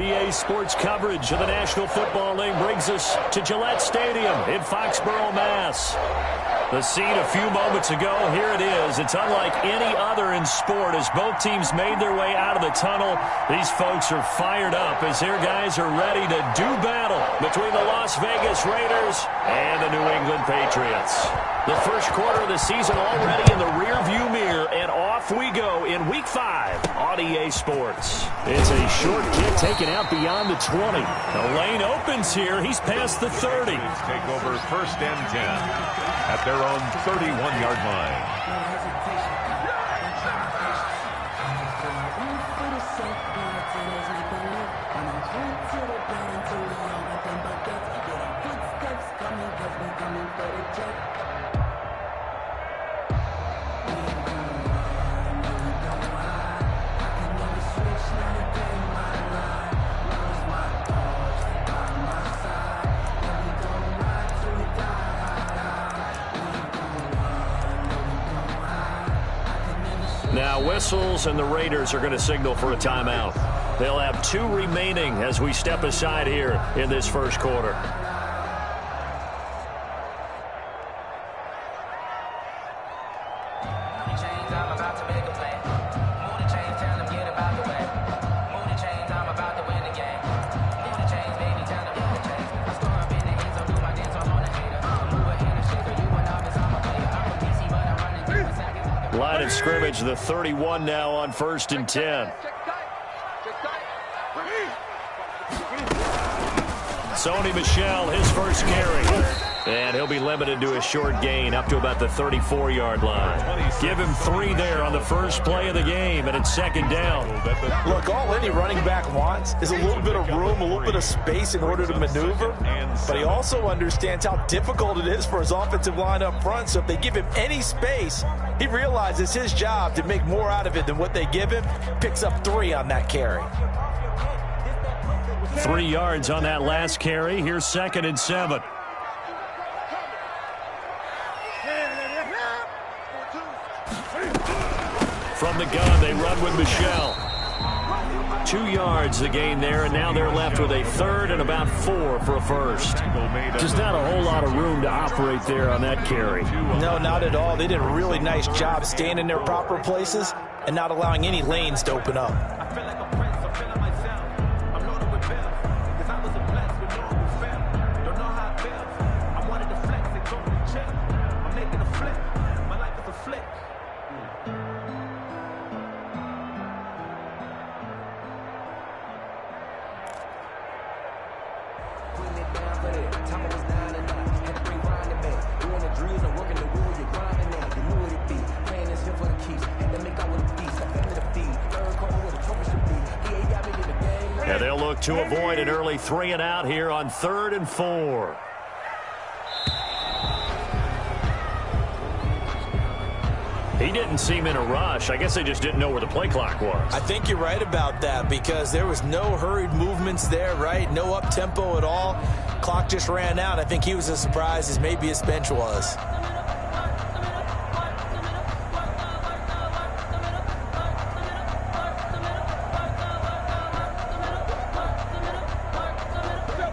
EA Sports coverage of the National Football League brings us to Gillette Stadium in Foxborough, Mass. The scene a few moments ago, here it is. It's unlike any other in sport as both teams made their way out of the tunnel. These folks are fired up as their guys are ready to do battle between the Las Vegas Raiders and the New England Patriots. The first quarter of the season already in the rearview mirror, and off we go in Week 5 on EA Sports. It's a short kick taken out beyond the 20. The lane opens here. He's past the 30. Take over first and 10 at their own 31-yard line. Now whistles, and the Raiders are going to signal for a timeout. They'll have 2 remaining as we step aside here in this first quarter. Line of scrimmage, the 31 now on first and 10. Sony Michel, his first carry. And he'll be limited to a short gain up to about the 34-yard line. Give him 3 there on the first play of the game, and it's second down. Look, all any running back wants is a little bit of room, a little bit of space in order to maneuver. But he also understands how difficult it is for his offensive line up front. So if they give him any space, he realizes his job to make more out of it than what they give him. Picks up 3 on that carry. 3 yards on that last carry. Here's second and 7. From the gun, they run with Michel. 2 yards the gain there, and now they're left with a third and about 4 for a first. Just not a whole lot of room to operate there on that carry. No, not at all. They did a really nice job staying in their proper places and not allowing any lanes to open up. And they'll look to avoid an early 3 and out here on 3rd and 4. He didn't seem in a rush. I guess they just didn't know where the play clock was. I think you're right about that because there was no hurried movements there, right? No up-tempo at all. Clock just ran out. I think he was as surprised as maybe his bench was.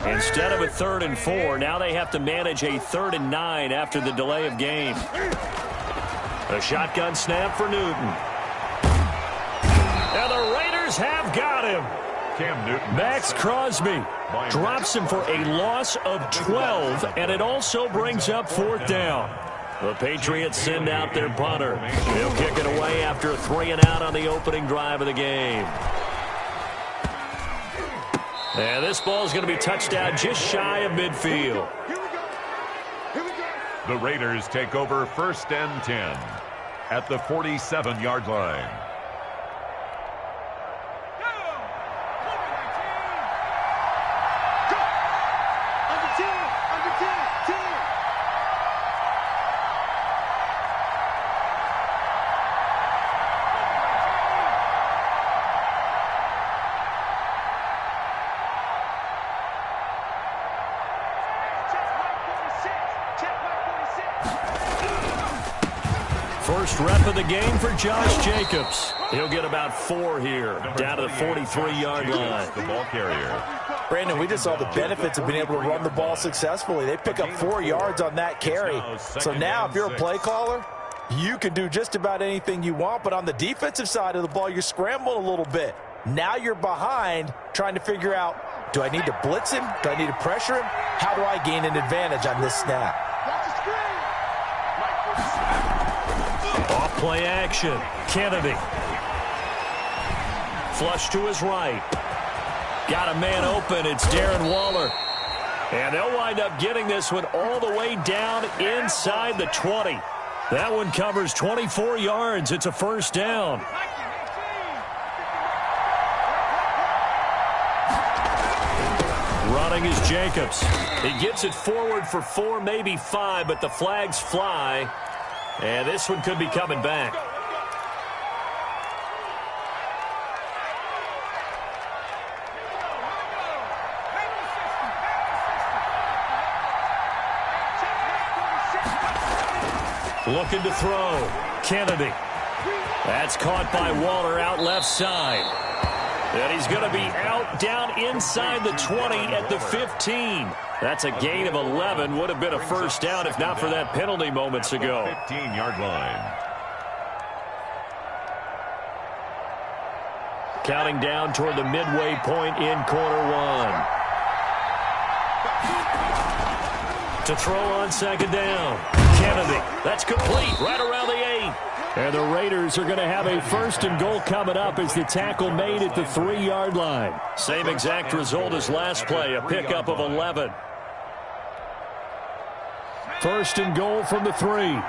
Instead of a 3rd and 4, now they have to manage a 3rd and 9 after the delay of game. A shotgun snap for Newton. And the Raiders have got him. Cam Newton. Max Crosby drops him for a loss of 12, and it also brings up 4th down. The Patriots send out their punter. He'll kick it away after a 3 and out on the opening drive of the game. And this ball is going to be touched down just shy of midfield. The Raiders take over first and 10 at the 47-yard line. First rep of the game for Josh Jacobs. He'll get about 4 here, down to the 43-yard line. The ball carrier. Brandon, we just saw the benefits of being able to run the ball successfully. They pick up 4 yards on that carry. So now if you're a play caller, you can do just about anything you want. But on the defensive side of the ball, you're scrambling a little bit. Now you're behind trying to figure out, do I need to blitz him? Do I need to pressure him? How do I gain an advantage on this snap? Off play action. Kennedy. Flush to his right. Got a man open. It's Darren Waller. And they'll wind up getting this one all the way down inside the 20. That one covers 24 yards. It's a first down. Running is Jacobs. He gets it forward for 4, maybe 5, but the flags fly. And this one could be coming back. Looking to throw. Kennedy. That's caught by Waller out left side. And he's going to be out down inside the 20 at the 15. That's a gain of 11. Would have been a first down if not for that penalty moments ago. 15-yard line. Counting down toward the midway point in quarter 1. To throw on second down. Kennedy. That's complete right around the 8. And the Raiders are going to have a first and goal coming up as the tackle made at the 3-yard line. Same exact result as last play, a pickup of 11. First and goal from the 3.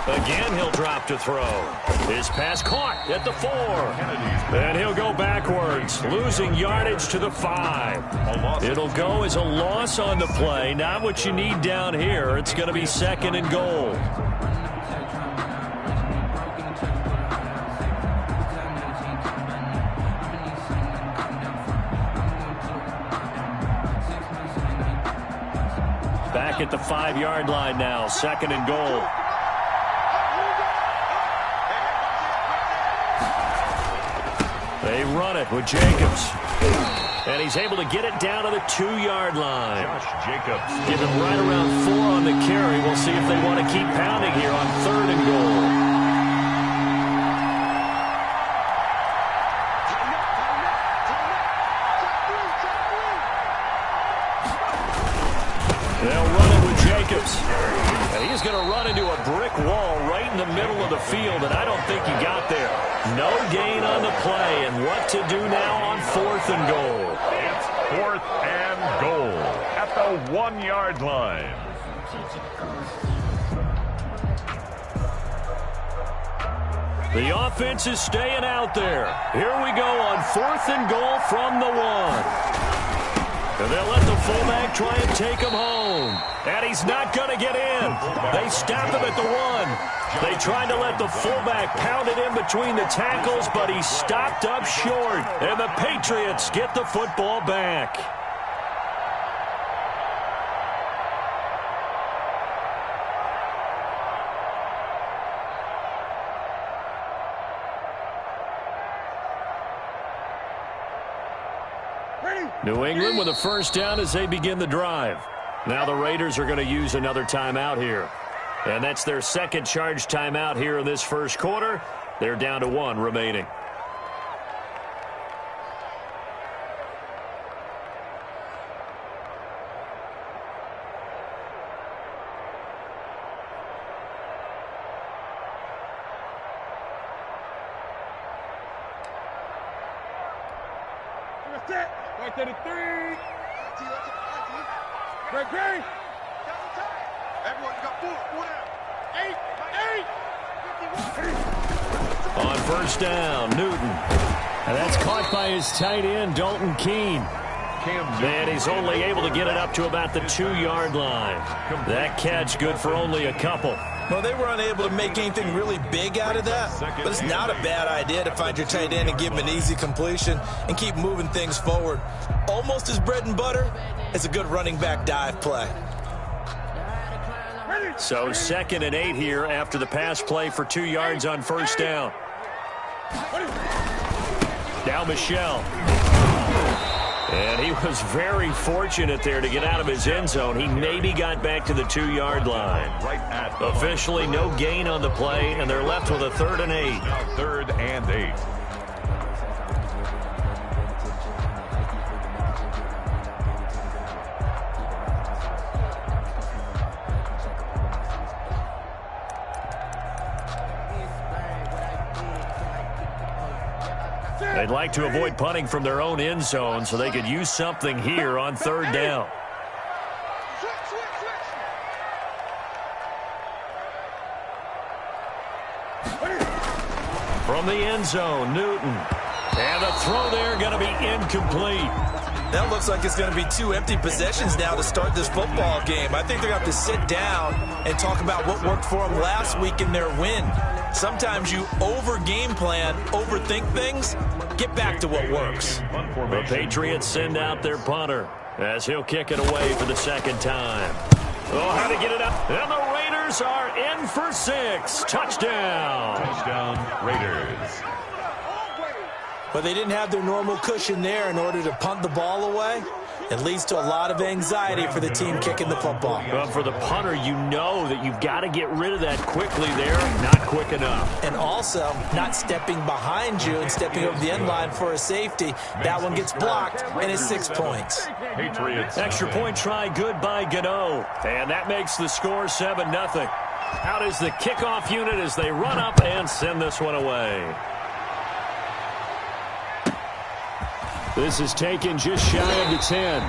Again, he'll drop to throw. His pass caught at the 4. And he'll go backwards, losing yardage to the 5. It'll go as a loss on the play. Not what you need down here. It's going to be second and goal. Back at the 5-yard line now, second and goal. They run it with Jacobs. And he's able to get it down to the 2-yard line. Josh Jacobs. Give him right around 4 on the carry. We'll see if they want to keep pounding here on third and goal. They'll run it with Jacobs. And he's going to run into a brick wall right in the middle of the field, and I don't think he got there. No gain on the play, and what to do now on fourth and goal. It's 4th and goal at the 1-yard line. The offense is staying out there. Here we go on 4th and goal from the 1. And they'll let the fullback try and take him home. And he's not going to get in. They stop him at the 1. They tried to let the fullback pound it in between the tackles, but he stopped up short. And the Patriots get the football back. New England with a first down as they begin the drive. Now the Raiders are going to use another timeout here. And that's their second charge timeout here in this first quarter. They're down to 1 remaining. Right to the 3. Great. Everyone got 4 down. 8. On first down, Newton. And that's caught by his tight end, Dalton Keene. And he's only able to get it up to about the 2-yard line. That catch good for only a couple. Well, they were unable to make anything really big out of that, but it's not a bad idea to find your tight end and give him an easy completion and keep moving things forward. Almost his bread and butter is a good running back dive play. Ready. So 2nd and 8 here after the pass play for 2 yards on first down. Now Michel. And he was very fortunate there to get out of his end zone. He maybe got back to the 2-yard line. Officially no gain on the play, and they're left with a 3rd and 8. Now 3rd and 8. They'd like to avoid punting from their own end zone so they could use something here on 3rd down. From the end zone, Newton. And the throw there going to be incomplete. That looks like it's going to be 2 empty possessions now to start this football game. I think they're going to have to sit down and talk about what worked for them last week in their win. Sometimes you over-game plan, overthink things. Get back to what works. The Patriots send out their punter as he'll kick it away for the 2nd time. Oh, how to get it up. And the Raiders are in for 6. Touchdown. Touchdown, Raiders. But they didn't have their normal cushion there in order to punt the ball away. It leads to a lot of anxiety for the team kicking the football. Well, for the punter, you know that you've got to get rid of that quickly there. Not quick enough. And also, not stepping behind you and stepping over the end line for a safety. That one gets blocked, and it's 6 points. Patriots. Extra point try good by Gano. And that makes the score 7-0. Out is the kickoff unit as they run up and send this one away. This is taken just shy of the 10.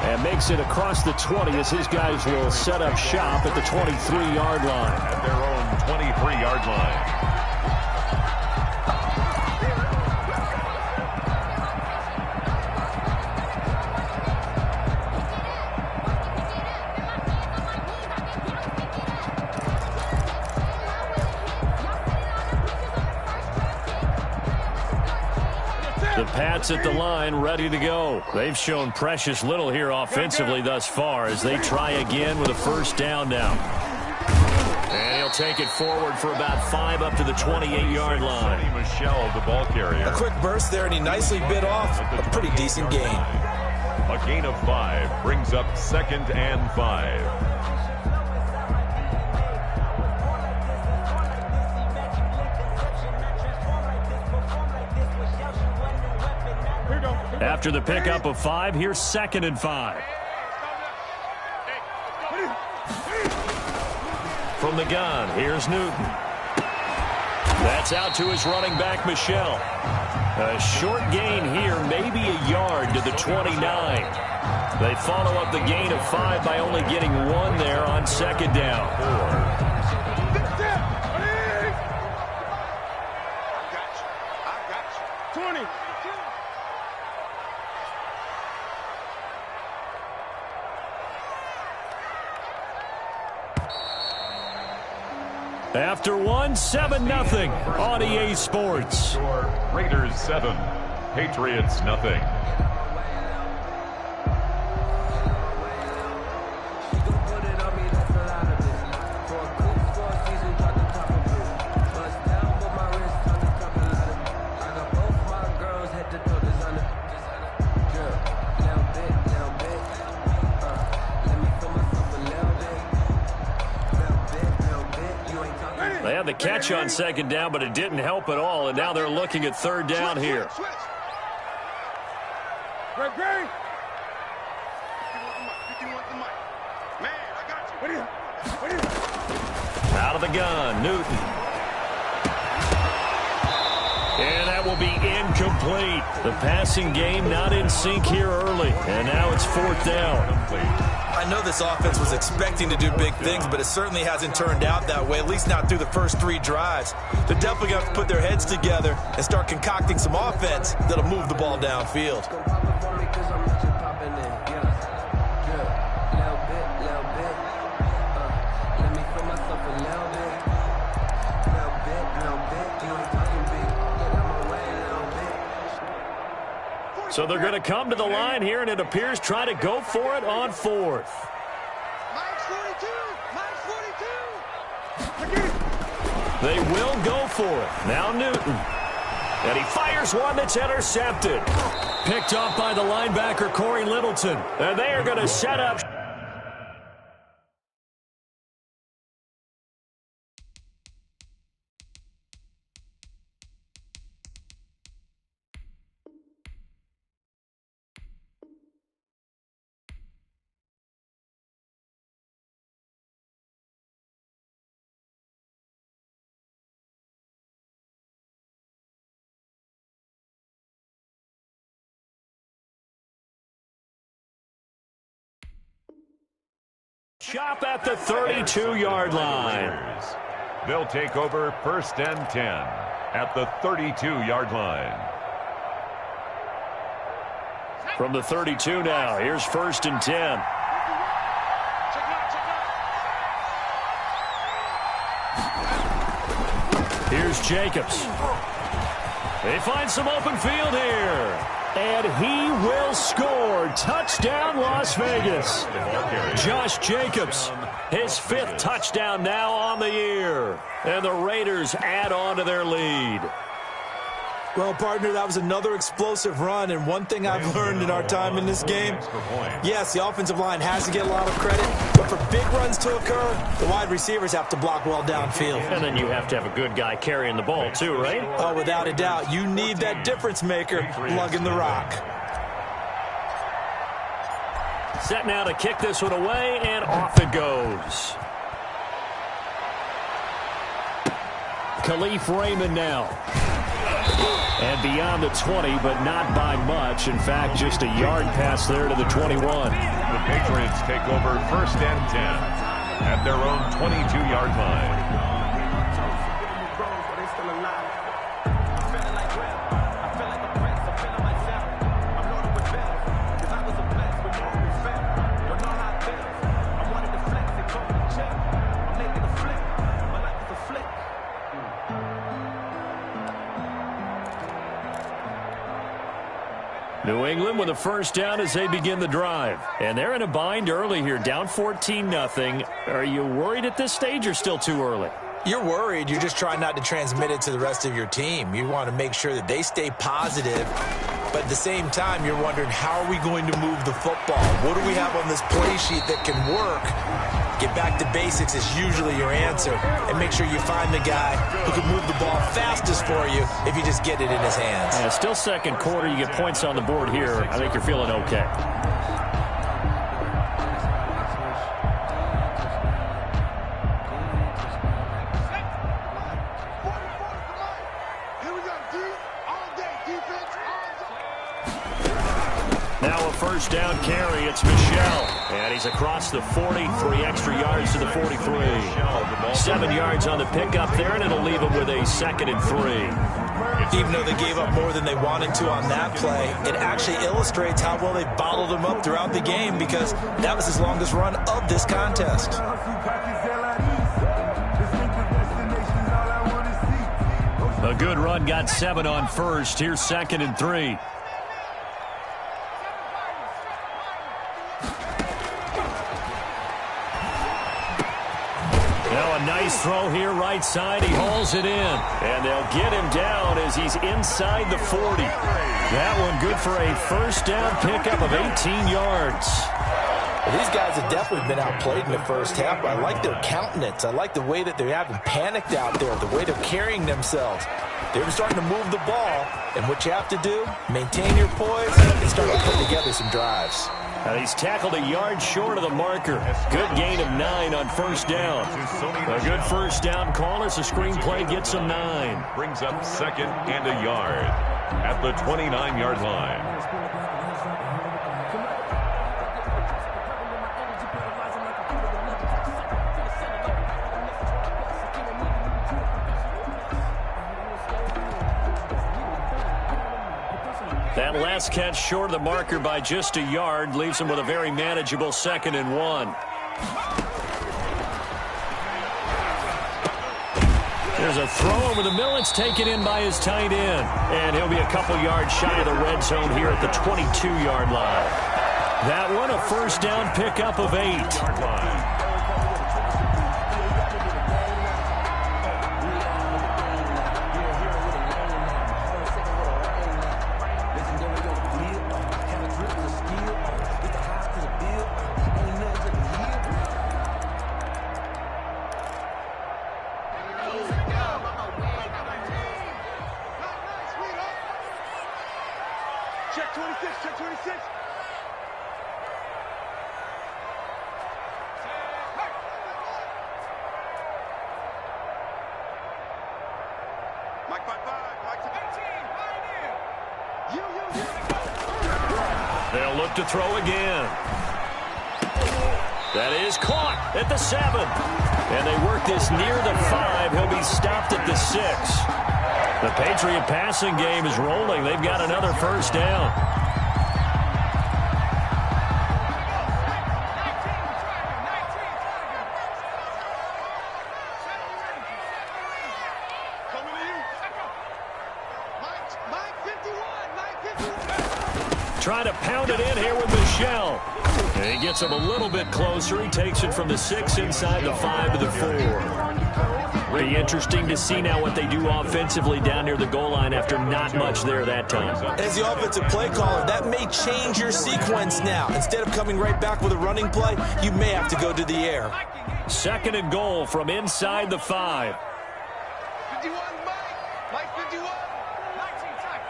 And makes it across the 20 as his guys will set up shop at the 23-yard line. At their own 23-yard line. The Pats at the line, ready to go. They've shown precious little here offensively thus far as they try again with a 1st down now. And he'll take it forward for about 5 up to the 28-yard line. Michel, the ball carrier. A quick burst there, and he nicely bit off a pretty decent gain. A gain of 5 brings up 2nd and 5. After the pickup of 5, here's 2nd and 5. From the gun, here's Newton. That's out to his running back, Michel. A short gain here, maybe a yard to the 29. They follow up the gain of 5 by only getting 1 there on 2nd down. I got you. 20. After 1, 7-0 on EA Sports. Raiders 7, Patriots nothing. They had the catch on 2nd down, but it didn't help at all, and now they're looking at 3rd down here. Great. Out of the gun, Newton. And that will be incomplete. The passing game not in sync here early, and now it's 4th down. I know this offense was expecting to do big things, but it certainly hasn't turned out that way, at least not through the first 3 drives. They're definitely going to have to put their heads together and start concocting some offense that'll move the ball downfield. So they're going to come to the line here, and it appears try to go for it on 4th. Mike's 42. They will go for it. Now Newton. And he fires one that's intercepted. Picked off by the linebacker, Corey Littleton. And they are going to set up. Shop at the 32-yard line. They'll take over 1st and 10 at the 32-yard line. From the 32 now, here's 1st and 10. Here's Jacobs. They find some open field here. And he will score. Touchdown, Las Vegas. Josh Jacobs, his 5th touchdown now on the year. And the Raiders add on to their lead. Well, partner, that was another explosive run, and one thing I've learned in our time in this game, yes, the offensive line has to get a lot of credit, but for big runs to occur, the wide receivers have to block well downfield. And then you have to have a good guy carrying the ball too, right? Oh, without a doubt. You need that difference maker lugging the rock. Set now to kick this one away, and off it goes. Khalif Raymond now. And beyond the 20, but not by much. In fact, just a yard pass there to the 21. The Patriots take over 1st and 10 at their own 22-yard line. New England with a 1st down as they begin the drive. And they're in a bind early here, down 14-0. Are you worried at this stage or still too early? You're worried. You're just trying not to transmit it to the rest of your team. You want to make sure that they stay positive. But at the same time, you're wondering, how are we going to move the football? What do we have on this play sheet that can work? Get back to basics is usually your answer. And make sure you find the guy who can move the ball fastest for you if you just get it in his hands. Yeah, still 2nd quarter. You get points on the board here. I think you're feeling okay. Now a 1st down carry. It's Michel. And he's across the 40, 3 extra yards to the 43. 7 yards on the pickup there, and it'll leave him with a 2nd and 3. Even though they gave up more than they wanted to on that play, it actually illustrates how well they bottled him up throughout the game, because that was his longest run of this contest. A good run, got 7 on 1st. Here's 2nd and 3. Now a nice throw here, right side. He hauls it in. And they'll get him down as he's inside the 40. That one good for a 1st down pickup of 18 yards. Well, these guys have definitely been outplayed in the 1st half, but I like their countenance. I like the way that they haven't panicked out there, the way they're carrying themselves. They're starting to move the ball, and what you have to do, maintain your poise and start to put together some drives. And he's tackled a yard short of the marker. Good gain of 9 on 1st down. A good 1st down call as the screenplay gets him 9. Brings up 2nd and a yard at the 29-yard line. That last catch short of the marker by just a yard leaves him with a very manageable 2nd and 1. There's a throw over the middle. It's taken in by his tight end. And he'll be a couple yards shy of the red zone here at the 22-yard line. That one a 1st down pickup of 8. 26, check 26. Mike 5-5, Mike 18, pioneer. You. They'll look to throw again. That is caught at the 7. And they work this near the 5. He'll be stopped at the 6. The Patriot passing game is rolling. They've got another first down. Trying to pound it in here with Michelle. And he gets him a little bit closer. He takes it from the 6 inside the 5 to the 4. Be interesting to see now what they do offensively down near the goal line after not much there that time. As the offensive play caller, that may change your sequence now. Instead of coming right back with a running play, you may have to go to the air. 2nd and goal from inside the 5. 51, Mike 51. 19 tight.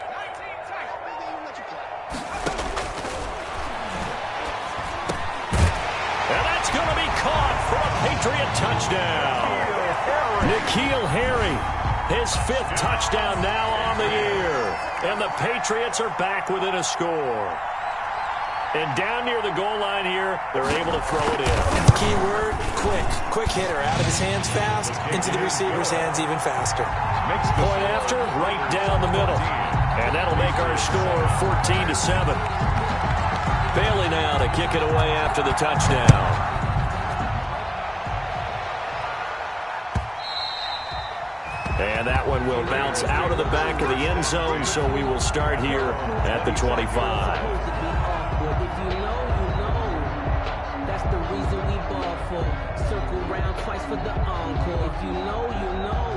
And that's going to be caught for a Patriot touchdown. N'Keal Harry, his 5th touchdown now on the year. And the Patriots are back within a score. And down near the goal line here, they're able to throw it in. Key word, quick. Quick hitter. Out of his hands fast, into the receiver's hands even faster. Point after, right down the middle. And that'll make our score 14-7. Bailey now to kick it away after the touchdown. And that one will bounce out of the back of the end zone, so we will start here at the 25. If you know, you know. That's the reason we ball for. Circle round twice for the encore. If you know, you know.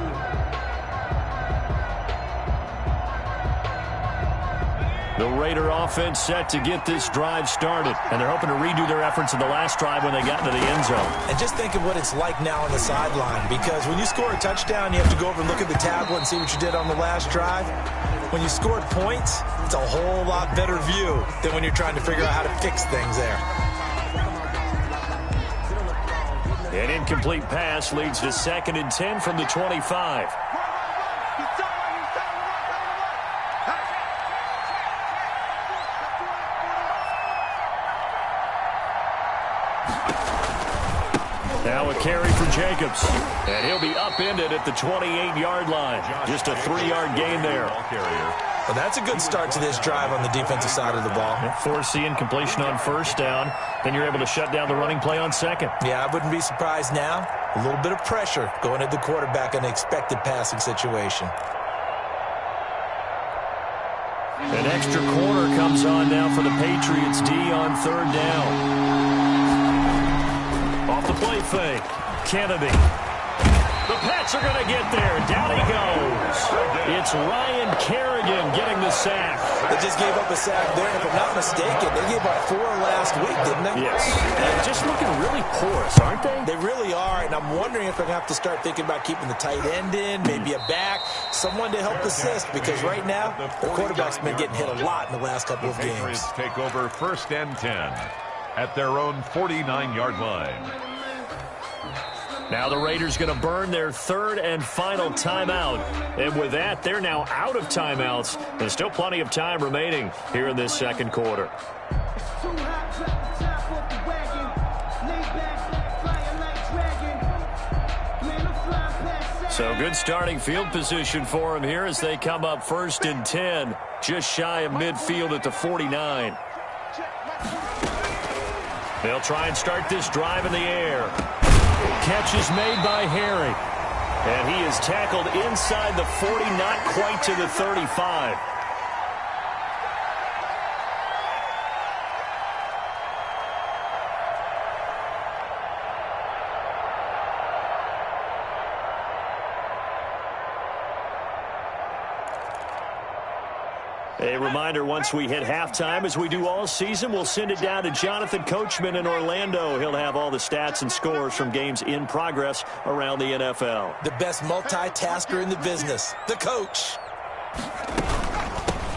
The Raider offense set to get this drive started, and they're hoping to redo their efforts in the last drive when they got into the end zone. And just think of what it's like now on the sideline, because when you score a touchdown, you have to go over and look at the tablet and see what you did on the last drive. When you scored points, it's a whole lot better view than when you're trying to figure out how to fix things there. An incomplete pass leads to 2nd and 10 from the 25. Now a carry for Jacobs. And he'll be upended at the 28-yard line. Just a 3-yard gain there. Well, that's a good start to this drive on the defensive side of the ball. Forcing completion on 1st down. Then you're able to shut down the running play on 2nd. Yeah, I wouldn't be surprised now. A little bit of pressure going at the quarterback in an expected passing situation. An extra corner comes on now for the Patriots D on 3rd down. Off the play fake. Kennedy. The Pats are going to get there. Down he goes. It's Ryan Kerrigan getting the sack. They just gave up a sack there. If I'm not mistaken, they gave up 4 last week, didn't they? Yes. And just looking really porous, aren't they? They really are, and I'm wondering if they're going to have to start thinking about keeping the tight end in, maybe a back, someone to help assist, because right now, the quarterback's been getting hit a lot in the last couple of games. Patriots take over 1st and 10 at their own 49-yard line. Now the Raiders going to burn their 3rd and final timeout. And with that, they're now out of timeouts. There's still plenty of time remaining here in this 2nd quarter. So good starting field position for them here as they come up 1st and 10. Just shy of midfield at the 49. They'll try and start this drive in the air. Catch is made by Harry. And he is tackled inside the 40, not quite to the 35. A reminder, once we hit halftime, as we do all season, we'll send it down to Jonathan Coachman in Orlando. He'll have all the stats and scores from games in progress around the NFL. The best multitasker in the business, the coach.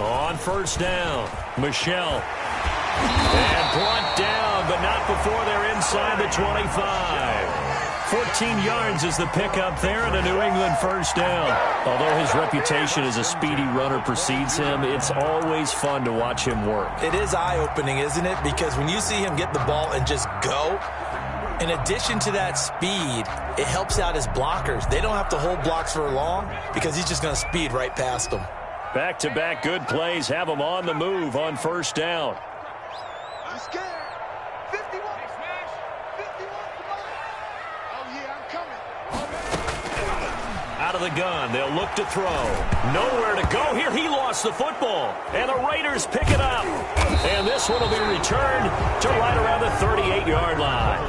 On first down, Michelle. And brought down, but not before they're inside the 25. 14 yards is the pickup there and a New England first down. Although his reputation as a speedy runner precedes him, it's always fun to watch him work. It is eye-opening, isn't it? Because when you see him get the ball and just go, in addition to that speed, it helps out his blockers. They don't have to hold blocks for long because he's just going to speed right past them. Back-to-back good plays have him on the move on first down. I'm scared. 51. Smash. 51. Oh, yeah, I'm coming. Out of the gun, they'll look to throw. Nowhere to go here. He lost the football. And the Raiders pick it up. And this one will be returned to right around the 38-yard line.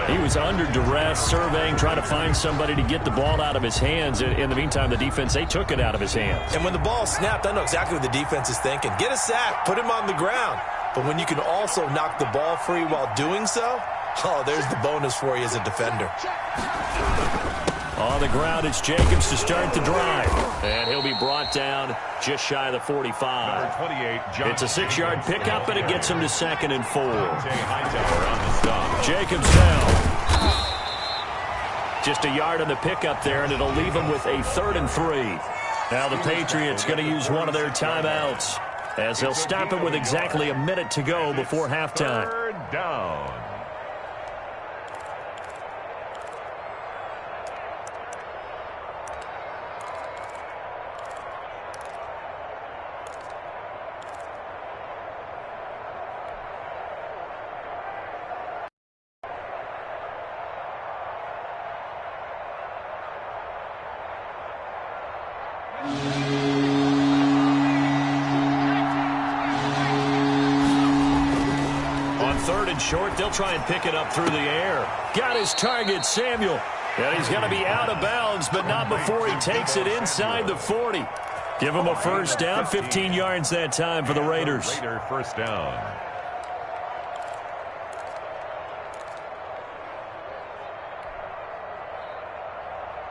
He was under duress, surveying, trying to find somebody to get the ball out of his hands. In the meantime, the defense, they took it out of his hands. And when the ball snapped, I know exactly what the defense is thinking. Get a sack, put him on the ground. But when you can also knock the ball free while doing so, oh, there's the bonus for you as a defender. On the ground, it's Jacobs to start the drive. And he'll be brought down just shy of the 45. 28, it's a 6-yard pickup, and it gets him to 2nd and 4. Jacobs down. Just a yard on the pickup there, and it'll leave him with a 3rd and 3. Now the Patriots going to use one of their timeouts, as they'll stop it with exactly a minute to go before halftime. 3rd down. Short, they'll try and pick it up through the air. Got his target, Samuel. And he's going to be out of bounds, but not before he takes it inside the 40. Give him a first down, 15 yards that time for the Raiders. Raider first down.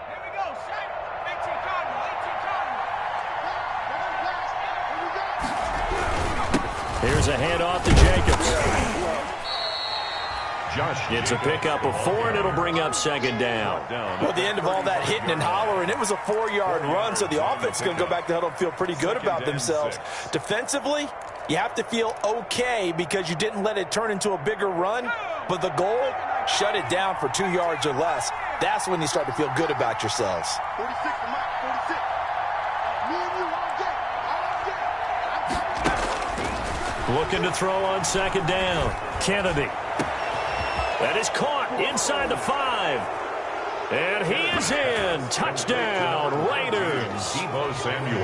Here we go, set. 18 Cardinal, 18 Cardinal. Here's a handoff to Jacobs. It's a pickup of 4, and it'll bring up 2nd down. Well, at the end of all that hitting and hollering, it was a 4-yard run, so the offense is going to go back to huddle and feel pretty good about themselves. Defensively, you have to feel okay because you didn't let it turn into a bigger run, but the goal, shut it down for 2 yards or less. That's when you start to feel good about yourselves. 46 to Mike, 46. Me and you all day. Looking to throw on 2nd down. Kennedy. That is caught inside the 5. And he is in. Touchdown, Raiders.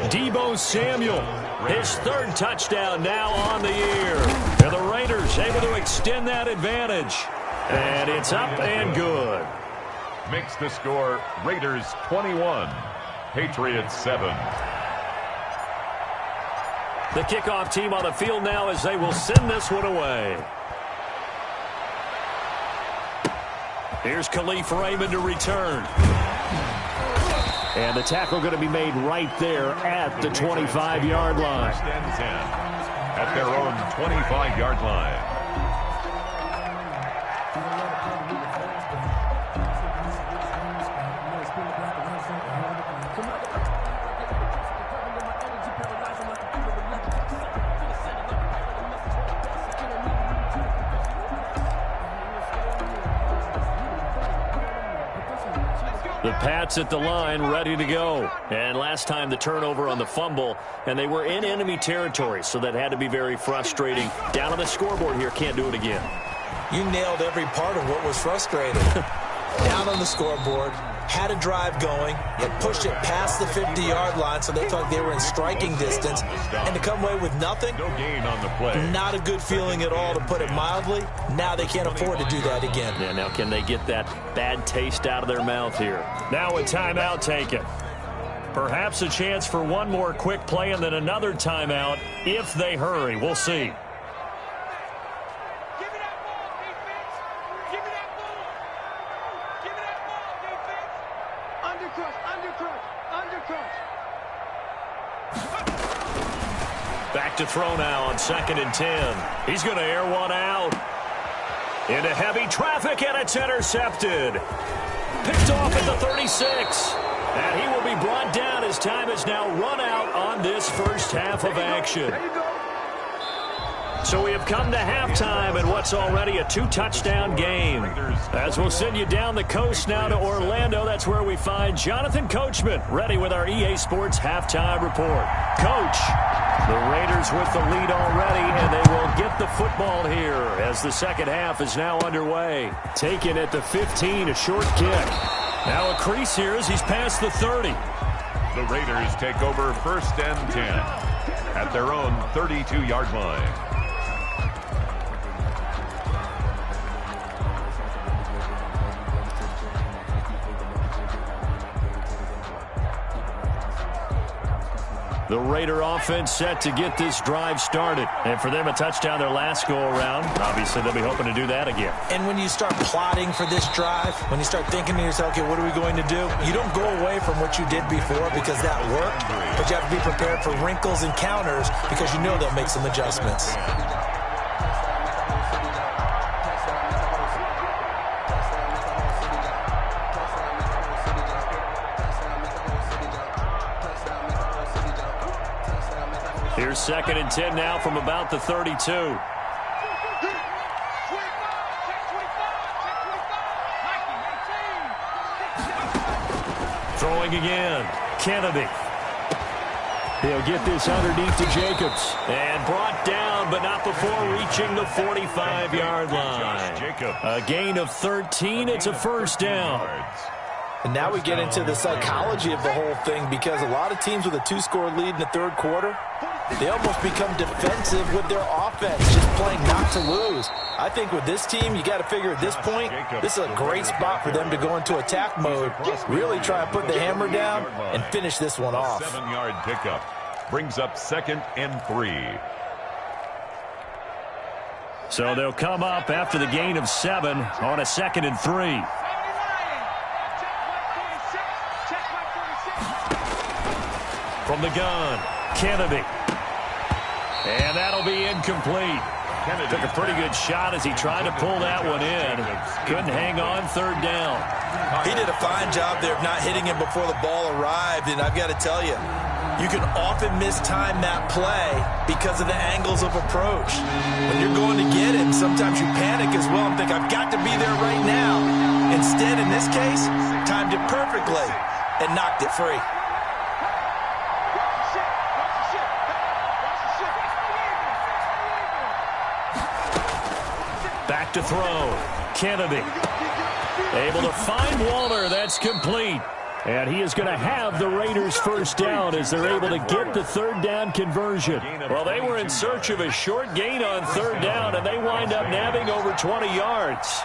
Deebo Samuel. His 3rd touchdown now on the year. And the Raiders able to extend that advantage. And it's up and good. Makes the score Raiders 21, Patriots 7. The kickoff team on the field now as they will send this one away. Here's Khalif Raymond to return. And the tackle going to be made right there at the 25-yard line. First and 10 at their own 25-yard line. The Pats at the line, ready to go. And last time the turnover on the fumble, and they were in enemy territory, so that had to be very frustrating. Down on the scoreboard here, can't do it again. You nailed every part of what was frustrating. Down on the scoreboard, had a drive going, and pushed it past the 50-yard line so they felt like they were in striking distance, and to come away with nothing, No gain on the play. not a good feeling at all, to put it mildly. Now they can't afford to do that again. Yeah, now can they get that bad taste out of their mouth here? Now a timeout taken. Perhaps a chance for one more quick play and then another timeout if they hurry. We'll see. Give me that ball, defense. Give me that ball. Give me that ball, defense. Undercrush, undercrush, undercrush. Back to throw now on 2nd and 10. He's going to air one out. Into heavy traffic, and it's intercepted. Picked off at the 36. And he will be brought down as time has now run out on this first half of action. So we have come to halftime in what's already a 2-touchdown game. As we'll send you down the coast now to Orlando, that's where we find Jonathan Coachman ready with our EA Sports halftime report. Coach, the Raiders with the lead already, and they will get the football here as the second half is now underway. Taken at the 15, a short kick. Now a crease here as he's past the 30. The Raiders take over 1st and 10 at their own 32-yard line. The Raider offense set to get this drive started. And for them, a touchdown their last go-around. Obviously, they'll be hoping to do that again. And when you start plotting for this drive, when you start thinking to yourself, okay, what are we going to do? You don't go away from what you did before because that worked, but you have to be prepared for wrinkles and counters because you know they'll make some adjustments. Here's 2nd and 10 now from about the 32. Throwing again. Kennedy. He'll get this underneath to Jacobs. And brought down, but not before reaching the 45-yard line. A gain of 13. It's a first down. And now we get into the psychology of the whole thing because a lot of teams with a 2-score lead in the third quarter, they almost become defensive with their offense, just playing not to lose. I think with this team, you got to figure at this point, this is a great spot for them to go into attack mode, really try and put the hammer down and finish this one off. 7-yard pickup brings up 2nd and 3. So they'll come up after the gain of 7 on a 2nd and 3. From the gun, Kennedy. And that'll be incomplete. Took a pretty good shot as he tried to pull that one in. Couldn't hang on 3rd down. He did a fine job there of not hitting him before the ball arrived, and I've got to tell you, you can often mistime that play because of the angles of approach. When you're going to get him, sometimes you panic as well and think, I've got to be there right now. Instead, in this case, timed it perfectly and knocked it free. Back to throw. Kennedy. Able to find Walter. That's complete. And he is going to have the Raiders first down as they're able to get the 3rd down conversion. Well, they were in search of a short gain on 3rd down, and they wind up nabbing over 20 yards.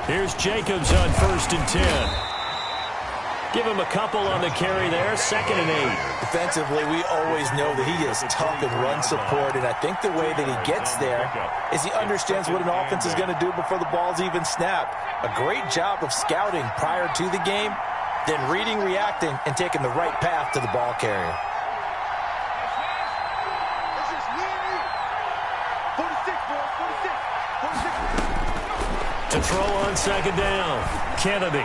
Here's Jacobs on 1st and 10. Give him a couple on the carry there. 2nd and 8. Defensively, we always know that he is tough in run support, and I think the way that he gets there is he understands what an offense is going to do before the ball's even snapped. A great job of scouting prior to the game, then reading, reacting, and taking the right path to the ball carrier. To throw on 2nd down, Kennedy.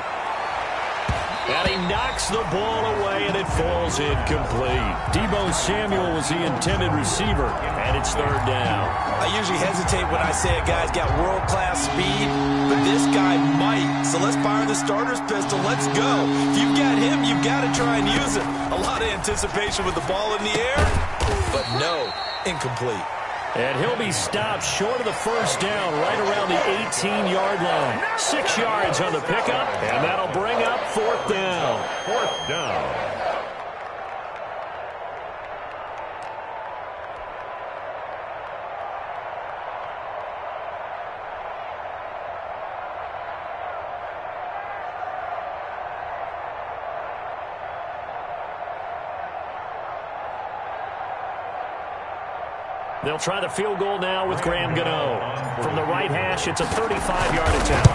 And he knocks the ball away, and it falls incomplete. Deebo Samuel was the intended receiver, and it's 3rd down. I usually hesitate when I say a guy's got world-class speed, but this guy might. So let's fire the starter's pistol. Let's go. If you've got him, you've got to try and use it. A lot of anticipation with the ball in the air, but no, incomplete. And he'll be stopped short of the first down right around the 18-yard line. 6 yards on the pickup, and that'll bring up 4th down. 4th down. They'll try the field goal now with Graham Gano. from the right hash. It's a 35-yard attempt.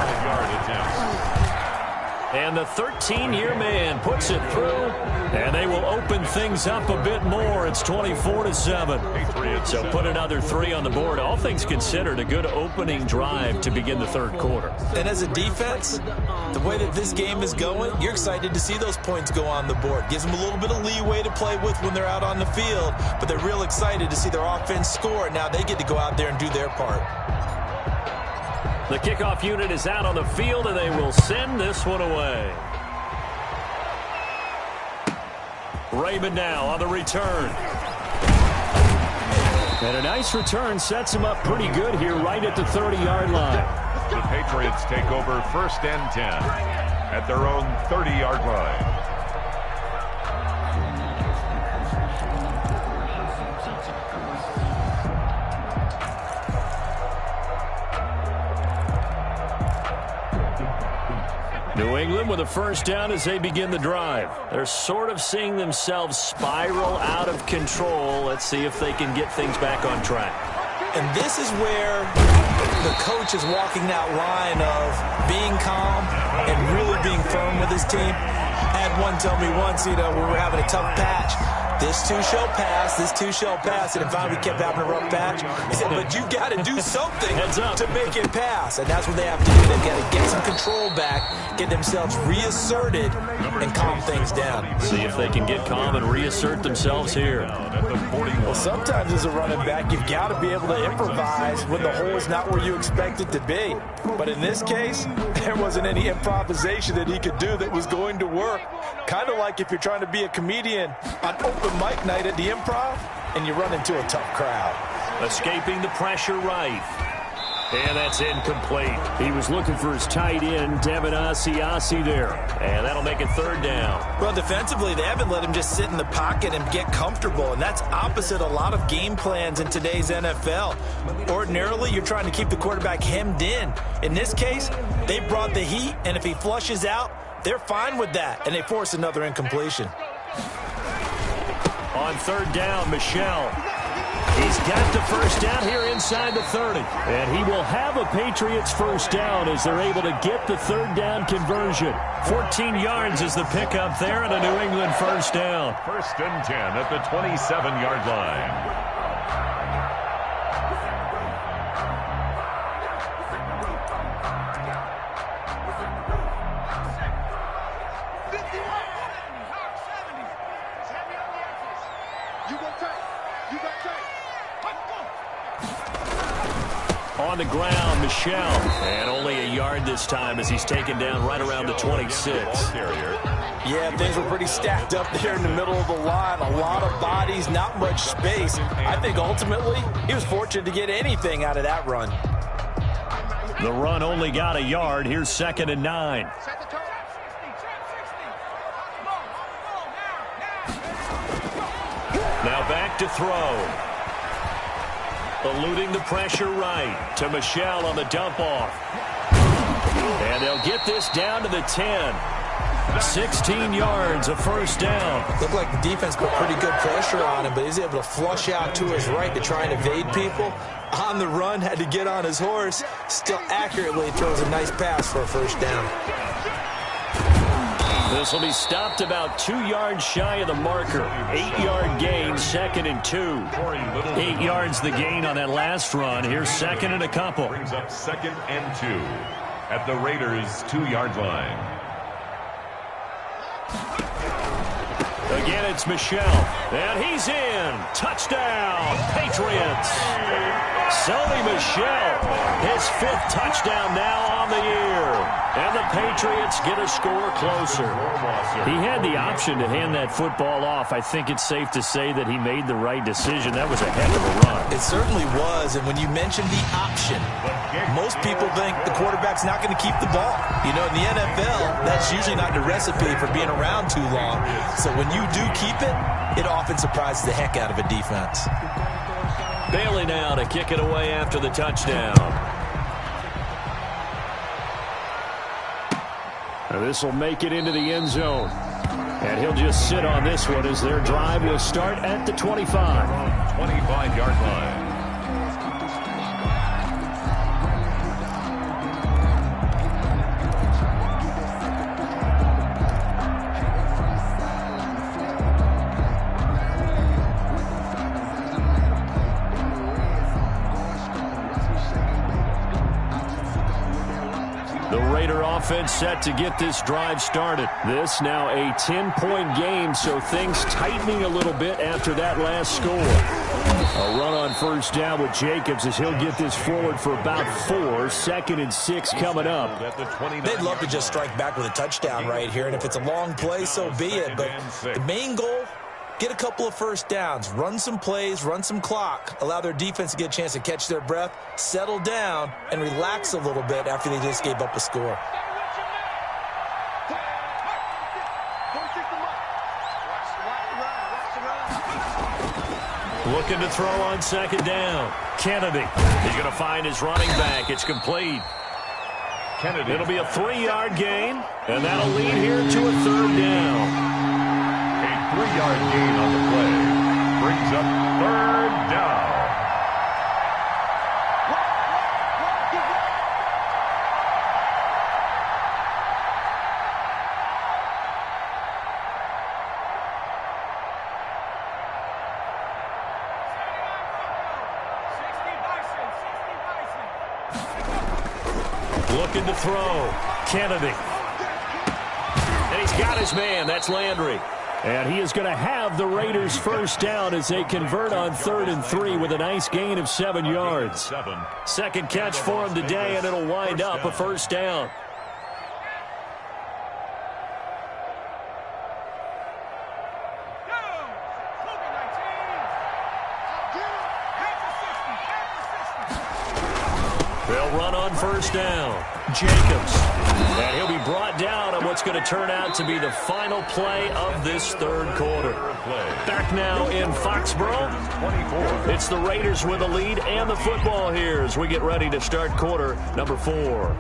And the 13-year man puts it through, and they will open things up a bit more. It's 24-7. So put another 3 on the board. All things considered, a good opening drive to begin the third quarter. And as a defense, the way that this game is going, you're excited to see those points go on the board. Gives them a little bit of leeway to play with when they're out on the field, but they're real excited to see their offense score. Now they get to go out there and do their part. The kickoff unit is out on the field, and they will send this one away. Raymond now on the return. And a nice return sets him up pretty good here right at the 30-yard line. The Patriots take over 1st and 10 at their own 30-yard line. New England with a first down as they begin the drive. They're sort of seeing themselves spiral out of control. Let's see if they can get things back on track. And this is where the coach is walking that line of being calm and really being firm with his team. I had one tell me once, when we're having a tough patch, this too shall pass, this too shall pass. And finally we kept having a rough patch. He said, but you got to do something to make it pass. And that's what they have to do. They've got to get some control back, get themselves reasserted, and calm things down. See if they can get calm and reassert themselves here. Well, sometimes as a running back, you've got to be able to improvise when the hole is not where you expect it to be. But in this case, there wasn't any improvisation that he could do that was going to work. Kind of like if you're trying to be a comedian on open mic night at the Improv and you run into a tough crowd. Escaping the pressure right. And that's incomplete. He was looking for his tight end, Devin Asiasi there. And that'll make it 3rd down. Well, defensively, they haven't let him just sit in the pocket and get comfortable. And that's opposite a lot of game plans in today's NFL. Ordinarily, you're trying to keep the quarterback hemmed in. In this case, they brought the heat, and if he flushes out, they're fine with that, and they force another incompletion. On 3rd down, Michel. He's got the first down here inside the 30. And he will have a Patriots first down as they're able to get the 3rd down conversion. 14 yards is the pickup there, and a New England first down. 1st and 10 at the 27-yard line. On the ground, Michel. And only a yard this time as he's taken down right around the 26. Yeah, things were pretty stacked up there in the middle of the line. A lot of bodies, not much space. I think ultimately he was fortunate to get anything out of that run. The run only got a yard. Here's 2nd and 9. Now back to throw. Eluding the pressure right to Michel on the dump-off. And they'll get this down to the 10. 16 yards, a first down. Looked like the defense put pretty good pressure on him, but he's able to flush out to his right to try and evade people. On the run, had to get on his horse. Still accurately throws a nice pass for a first down. This will be stopped about 2 yards shy of the marker. 8-yard gain, 2nd and 2. 8 yards the gain on that last run. Here's 2nd and a couple. Brings up 2nd and 2 at the Raiders' 2-yard line. Again, it's Michel. And he's in. Touchdown, Patriots. Sony Michel, his 5th touchdown now on the year. And the Patriots get a score closer. He had the option to hand that football off. I think it's safe to say that he made the right decision. That was a heck of a run. It certainly was. And when you mention the option, most people think the quarterback's not going to keep the ball. You know, in the NFL, that's usually not the recipe for being around too long. So when you do keep it, it often surprises the heck out of a defense. Bailey now to kick it away after the touchdown. This will make it into the end zone. And he'll just sit on this one as their drive will start at the 25. 25-yard line. Raider offense set to get this drive started. This now a 10-point game, so things tightening a little bit after that last score. A run on first down with Jacobs as he'll get this forward for about 4. 2nd and 6 coming up. They'd love to just strike back with a touchdown right here, and if it's a long play, so be it. But the main goal, get a couple of first downs, run some plays, run some clock, allow their defense to get a chance to catch their breath, settle down, and relax a little bit after they just gave up a score. Looking to throw on 2nd down. Kennedy. He's going to find his running back. It's complete. Kennedy. It'll be a 3-yard gain, and that'll lead here to a 3rd down. A 3-yard gain on the play brings up 3rd down. Looking to throw. Kennedy. And he's got his man. That's Landry. And he is going to have the Raiders' first down as they convert on 3rd and 3 with a nice gain of 7 yards. 2nd catch for him today, and it'll wind up a first down. They'll run on first down. Jacobs. And he'll be brought down on what's going to turn out to be the final play of this 3rd quarter. Back now in Foxborough. It's the Raiders with the lead and the football here as we get ready to start quarter number 4.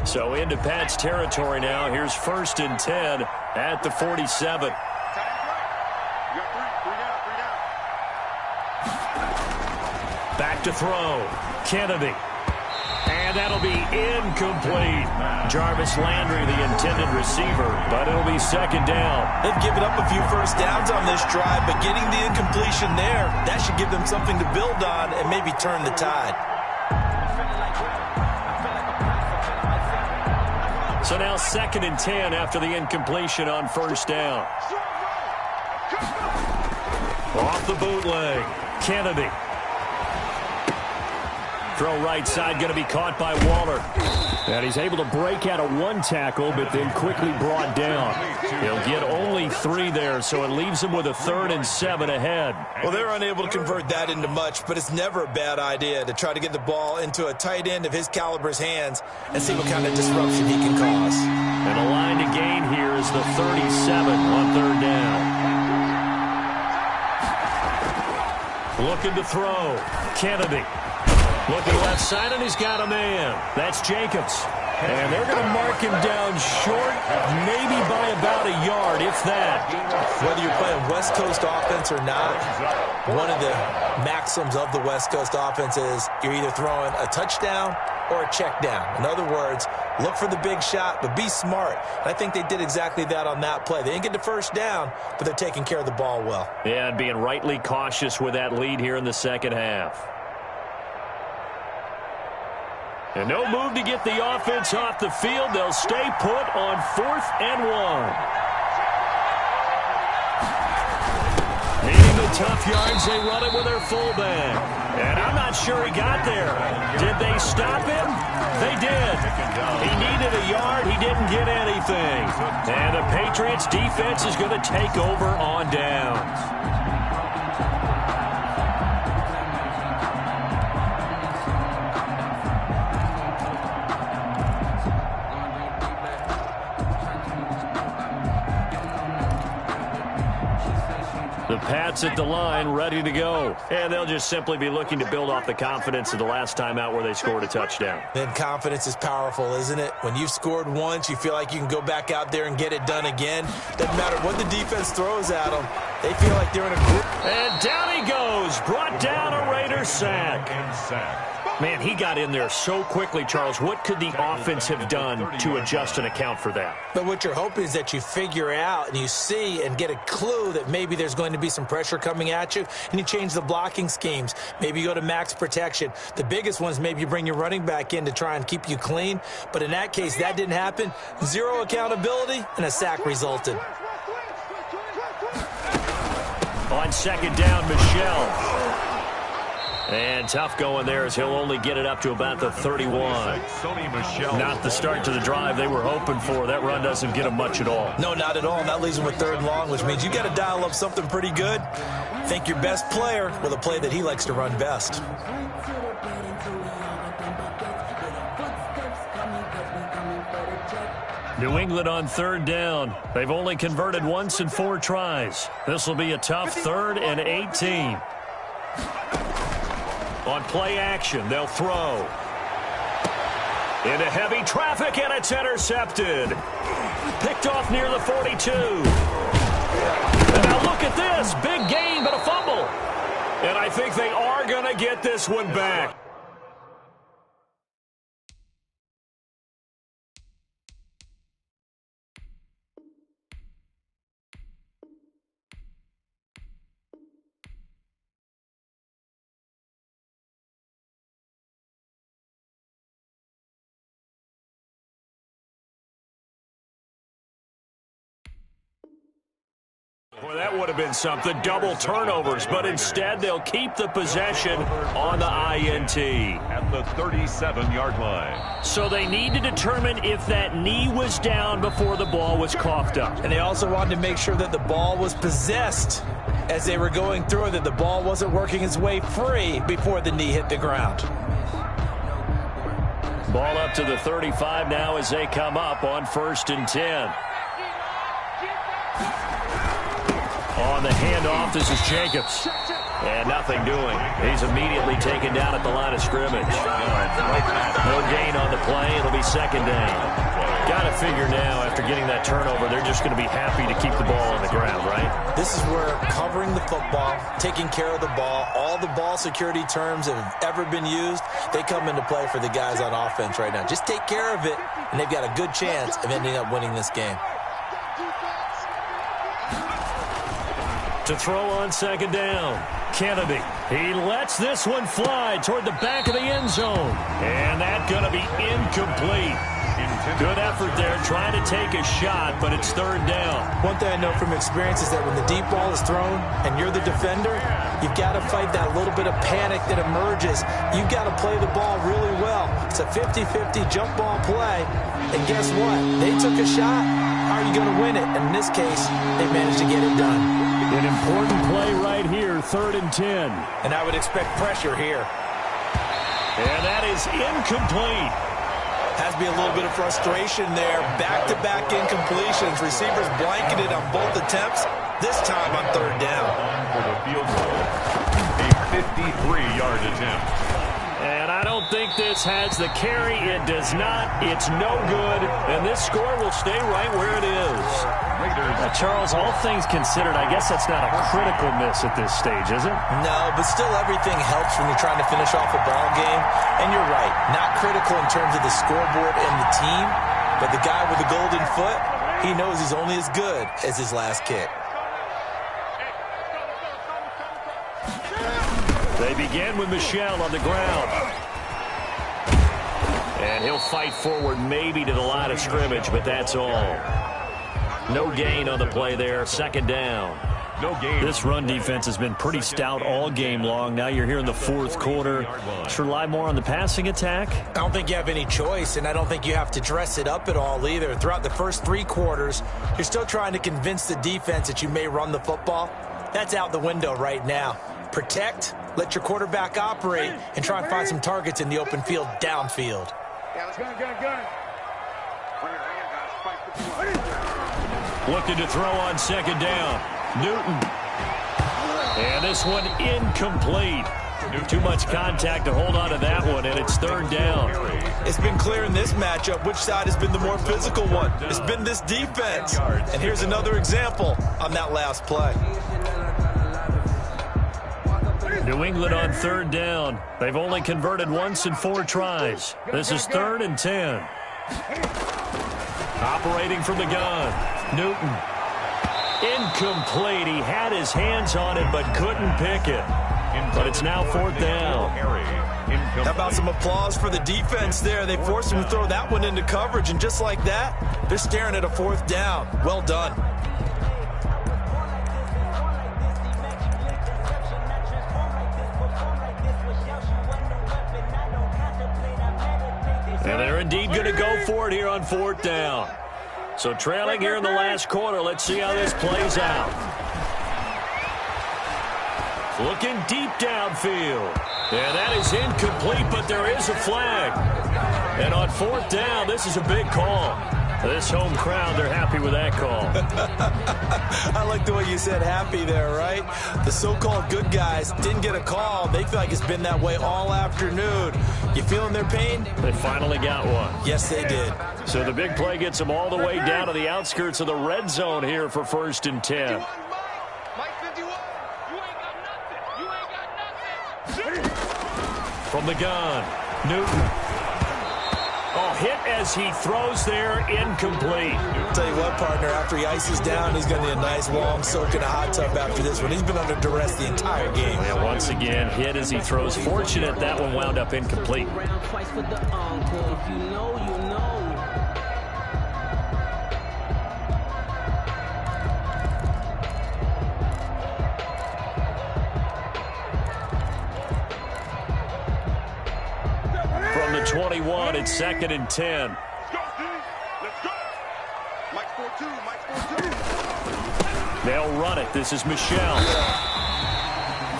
So into Pat's territory now. Here's 1st and 10 at the 47. Back to throw. Kennedy. And that'll be incomplete. Jarvis Landry, the intended receiver, but it'll be 2nd down. They've given up a few first downs on this drive, but getting the incompletion there, that should give them something to build on and maybe turn the tide. So now 2nd and 10 after the incompletion on first down. Off the bootleg. Kennedy. Throw right side, going to be caught by Waller. And he's able to break out of 1 tackle, but then quickly brought down. He'll get only 3 there, so it leaves him with a 3rd and 7 ahead. Well, they're unable to convert that into much, but it's never a bad idea to try to get the ball into a tight end of his caliber's hands and see what kind of disruption he can cause. And the line to gain here is the 37 on 3rd down. Looking to throw. Kennedy. Looking left side, and he's got a man. That's Jacobs. And they're going to mark him down short, maybe by about a yard, if that. Whether you're playing West Coast offense or not, one of the maxims of the West Coast offense is you're either throwing a touchdown or a check down. In other words, look for the big shot, but be smart. And I think they did exactly that on that play. They didn't get the first down, but they're taking care of the ball well. Yeah, and being rightly cautious with that lead here in the 2nd half. And no move to get the offense off the field. They'll stay put on 4th and 1. Needing the tough yards, they run it with their fullback. And I'm not sure he got there. Did they stop him? They did. He needed a yard. He didn't get anything. And the Patriots defense is going to take over on downs. The Pats at the line, ready to go. And they'll just simply be looking to build off the confidence of the last time out where they scored a touchdown. Then confidence is powerful, isn't it? When you've scored once, you feel like you can go back out there and get it done again. Doesn't matter what the defense throws at them. They feel like they're in a group. And down he goes. Brought down a Raider sack. Man, he got in there so quickly, Charles. What could the offense have done to adjust and account for that? But what you're hoping is that you figure out and you see and get a clue that maybe there's going to be some pressure coming at you, and you change the blocking schemes. Maybe you go to max protection. The biggest ones, maybe you bring your running back in to try and keep you clean. But in that case, that didn't happen. Zero accountability, and a sack resulted. On second down, Michel. And tough going there as he'll only get it up to about the 31. Not the start to the drive they were hoping for. That run doesn't get them much at all. No, not at all. And that leaves them with third and long, which means you got to dial up something pretty good. Think your best player with a play that he likes to run best. New England on third down. They've only converted once in 4 tries. This will be a tough 3rd and 18. On play action, they'll throw. Into heavy traffic, and it's intercepted. Picked off near the 42. And now look at this. Big gain, but a fumble. And I think they are going to get this one back. Boy, that would have been something. Double turnovers, but instead they'll keep the possession on the INT. At the 37-yard line. So they need to determine if that knee was down before the ball was coughed up. And they also wanted to make sure that the ball was possessed as they were going through it, that the ball wasn't working its way free before the knee hit the ground. Ball up to the 35 now as they come up on 1st and 10. On the handoff, this is Jacobs. And nothing doing. He's immediately taken down at the line of scrimmage. No gain on the play. It'll be 2nd down. Got to figure now, after getting that turnover, they're just going to be happy to keep the ball on the ground, right? This is where covering the football, taking care of the ball, all the ball security terms that have ever been used, they come into play for the guys on offense right now. Just take care of it, and they've got a good chance of ending up winning this game. To throw on 2nd down. Kennedy. He lets this one fly toward the back of the end zone. And that's going to be incomplete. Good effort there trying to take a shot, but it's 3rd down. One thing I know from experience is that when the deep ball is thrown and you're the defender, you've got to fight that little bit of panic that emerges. You've got to play the ball really well. It's a 50-50 jump ball play. And guess what? They took a shot. How are you going to win it? And in this case, they managed to get it done. An important play right here, 3rd and 10. And I would expect pressure here. And that is incomplete. Has to be a little bit of frustration there. Back-to-back incompletions. Receivers blanketed on both attempts. This time on 3rd down. For the field goal, a 53-yard attempt. And I don't think this has the carry. It does not. It's no good. And this score will stay right where it is. Charles, all things considered, I guess that's not a critical miss at this stage, is it? No, but still everything helps when you're trying to finish off a ball game. And you're right, not critical in terms of the scoreboard and the team, but the guy with the golden foot, he knows he's only as good as his last kick. They begin with Michel on the ground. And he'll fight forward maybe to the line of scrimmage, but that's all. No gain on the play there. 2nd down. No gain. This run defense has been pretty stout all game long. Now you're here in the 4th quarter. Should rely more on the passing attack? I don't think you have any choice, and I don't think you have to dress it up at all either. Throughout the first 3 quarters, you're still trying to convince the defense that you may run the football. That's out the window right now. Protect, let your quarterback operate, and try and find some targets in the open field downfield. Looking to throw on 2nd down. Newton. And this one incomplete. Too much contact to hold on to that one, and it's 3rd down. It's been clear in this matchup which side has been the more physical one. It's been this defense. And here's another example on that last play. New England on third down. They've only converted once in 4 tries. This is 3rd and 10. Operating from the gun, Newton. Incomplete. He had his hands on it but couldn't pick it. But it's now 4th down. How about some applause for the defense there? They forced him to throw that one into coverage, and just like that, they're staring at a 4th down. Well done. And they're indeed going to go for it here on 4th down. So trailing here in the last quarter. Let's see how this plays out. Looking deep downfield. And that is incomplete, but there is a flag. And on 4th down, this is a big call. This home crowd, they're happy with that call. I like the way you said happy there, right? The so-called good guys didn't get a call. They feel like it's been that way all afternoon. You feeling their pain? They finally got one. Yes, they did. So the big play gets them all the way down to the outskirts of the red zone here for 1st and 10. From the gun, Newton. Oh, hit as he throws there, incomplete. I'll tell you what, partner, after he ices down, he's going to need a nice long soak in a hot tub after this one. He's been under duress the entire game. And once again, hit as he throws. Fortunate that one wound up incomplete. From the 21, it's 2nd and 10. Let's go. Mike's 4-2. Mike's 4-2. They'll run it. This is Michelle.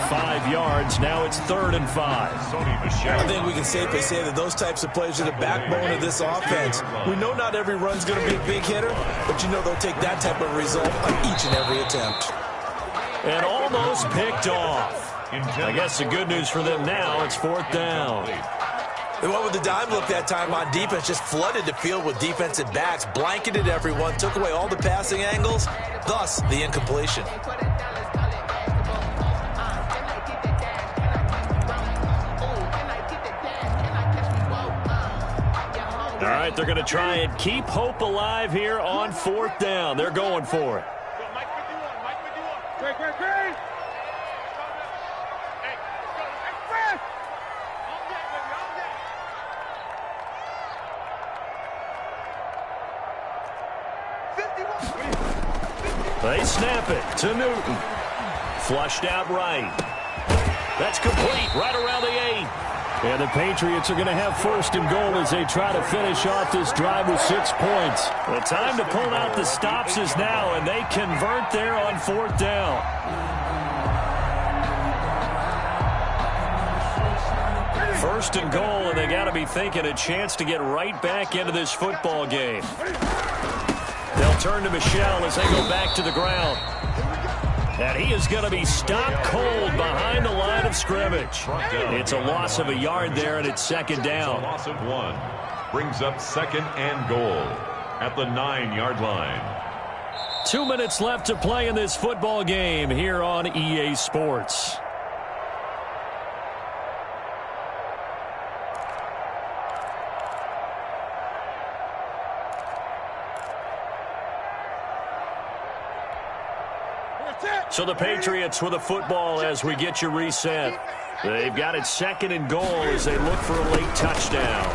5 yards. Now it's 3rd and 5. I think we can safely say that those types of plays are the backbone of this offense. We know not every run's going to be a big hitter, but you know they'll take that type of result on each and every attempt. And almost picked off. I guess the good news for them now, it's 4th down. They went with the dime look that time on defense, just flooded the field with defensive backs, blanketed everyone, took away all the passing angles, thus the incompletion. All right, they're going to try and keep hope alive here on 4th down. They're going for it. Mike 51. Mike 51. Great. Hey, let's go. Hey, Fred. On deck, baby. On deck. They snap it to Newton. Flushed out right. That's complete right around the 8. And the Patriots are going to have 1st and goal as they try to finish off this drive with 6 points. The time to pull out the stops is now, and they convert there on 4th down. First and goal, and they got to be thinking a chance to get right back into this football game. They'll turn to Michelle as they go back to the ground. And he is going to be stopped cold behind the line of scrimmage. It's a loss of a yard there, and it's 2nd down. A loss of 1. Brings up 2nd and goal at the 9-yard line. 2 minutes left to play in this football game here on EA Sports. So the Patriots with a football as we get you reset. They've got it 2nd and goal as they look for a late touchdown.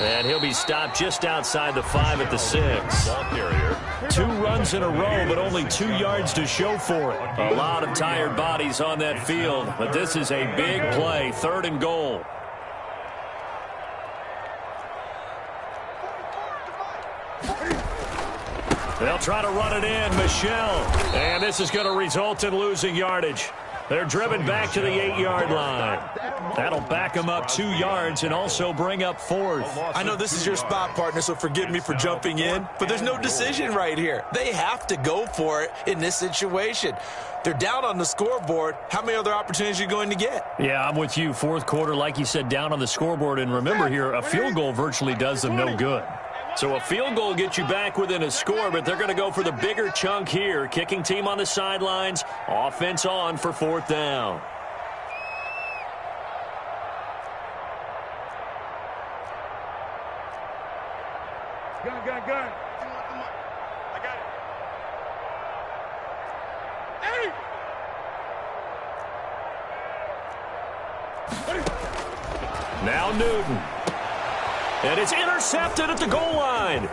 And he'll be stopped just outside the 5 at the 6. 2 runs in a row, but only 2 yards to show for it. A lot of tired bodies on that field, but this is a big play, 3rd and goal. They'll try to run it in, Michelle. And this is going to result in losing yardage. They're driven back to the 8-yard line. That'll back them up 2 yards and also bring up 4th. I know this is your spot, partner, so forgive me for jumping in, but there's no decision right here. They have to go for it in this situation. They're down on the scoreboard. How many other opportunities are you going to get? Yeah, I'm with you. 4th quarter, like you said, down on the scoreboard. And remember here, a field goal virtually does them no good. So a field goal gets you back within a score, but they're going to go for the bigger chunk here. Kicking team on the sidelines. Offense on for 4th down. Gun. I got it. Hey! Now Newton. And it's intercepted at the goal line.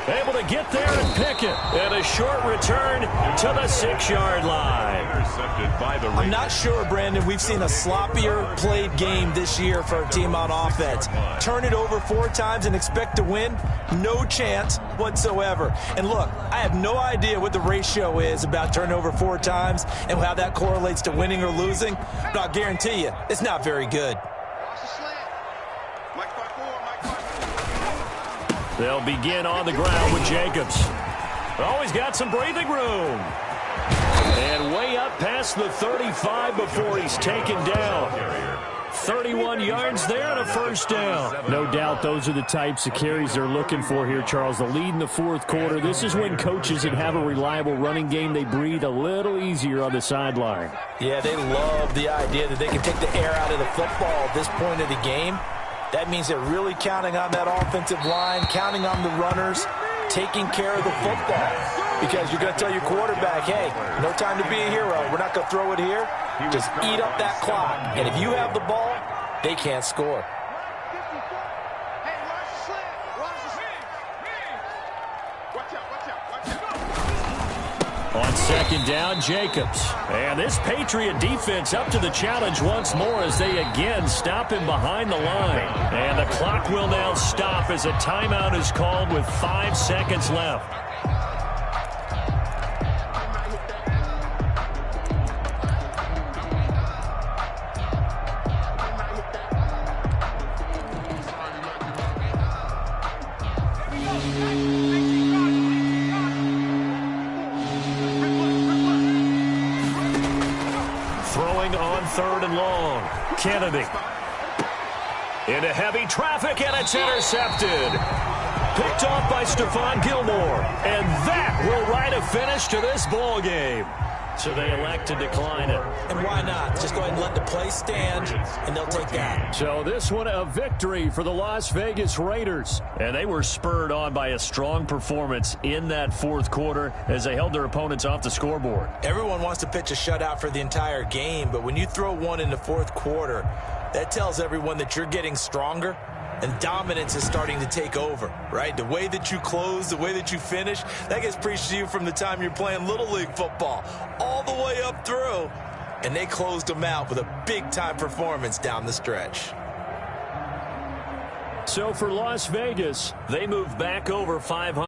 Able to get there and pick it. And a short return to the 6-yard line. Intercepted by the Raiders. I'm not sure, Brandon, we've seen a sloppier played game this year for a team on offense. Turn it over 4 times and expect to win? No chance whatsoever. And look, I have no idea what the ratio is about turning over 4 times and how that correlates to winning or losing, but I'll guarantee you, it's not very good. They'll begin on the ground with Jacobs. Always got some breathing room. And way up past the 35 before he's taken down. 31 yards there and a first down. No doubt those are the types of carries they're looking for here, Charles. The lead in the fourth quarter. This is when coaches that have a reliable running game, they breathe a little easier on the sideline. Yeah, they love the idea that they can take the air out of the football at this point of the game. That means they're really counting on that offensive line, counting on the runners, taking care of the football. Because you're going to tell your quarterback, hey, no time to be a hero. We're not going to throw it here. Just eat up that clock. And if you have the ball, they can't score. On second down, Jacobs. And this Patriot defense up to the challenge once more as they again stop him behind the line. And the clock will now stop as a timeout is called with 5 seconds left. Third and long. Kennedy. Into heavy traffic, and it's intercepted. Picked off by Stephon Gilmore. And that will write a finish to this ball game. So they elect to decline it. And why not? Just go ahead and let the play stand, and they'll take that. So this one a victory for the Las Vegas Raiders. And they were spurred on by a strong performance in that fourth quarter as they held their opponents off the scoreboard. Everyone wants to pitch a shutout for the entire game, but when you throw one in the fourth quarter, that tells everyone that you're getting stronger. And dominance is starting to take over, right? The way that you close, the way that you finish, that gets preached to you from the time you're playing Little League football all the way up through. And they closed them out with a big-time performance down the stretch. So for Las Vegas, they move back over 500.